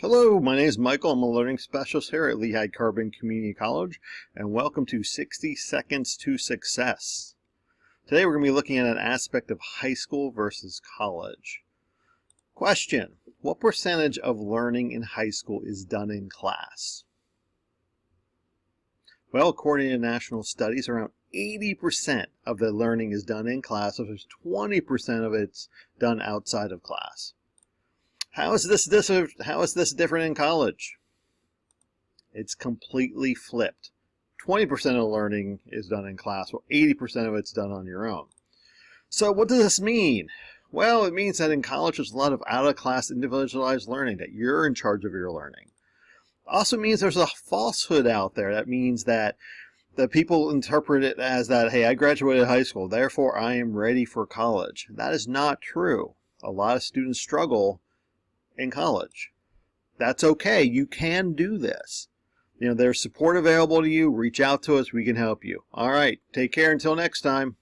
Hello, my name is Michael. I'm a learning specialist here at Lehigh Carbon Community College, and welcome to 60 Seconds to Success. Today we're going to be looking at an aspect of high school versus college. Question: what percentage of learning in high school is done in class? Well, according to national studies, around 80% of the learning is done in class, so there's 20% of it's done outside of class. How is this different in college? It's completely flipped. 20% of the learning is done in class, while 80% of it's done on your own. So what does this mean? Well, it means that in college there's a lot of out-of-class individualized learning, that you're in charge of your learning. Also means there's a falsehood out there. That means that the people interpret it as that, hey, I graduated high school, therefore I am ready for college. That is not true. A lot of students struggle in college. That's okay. You can do this. There's support available to you. Reach out to us. We can help you. All right. Take care until next time.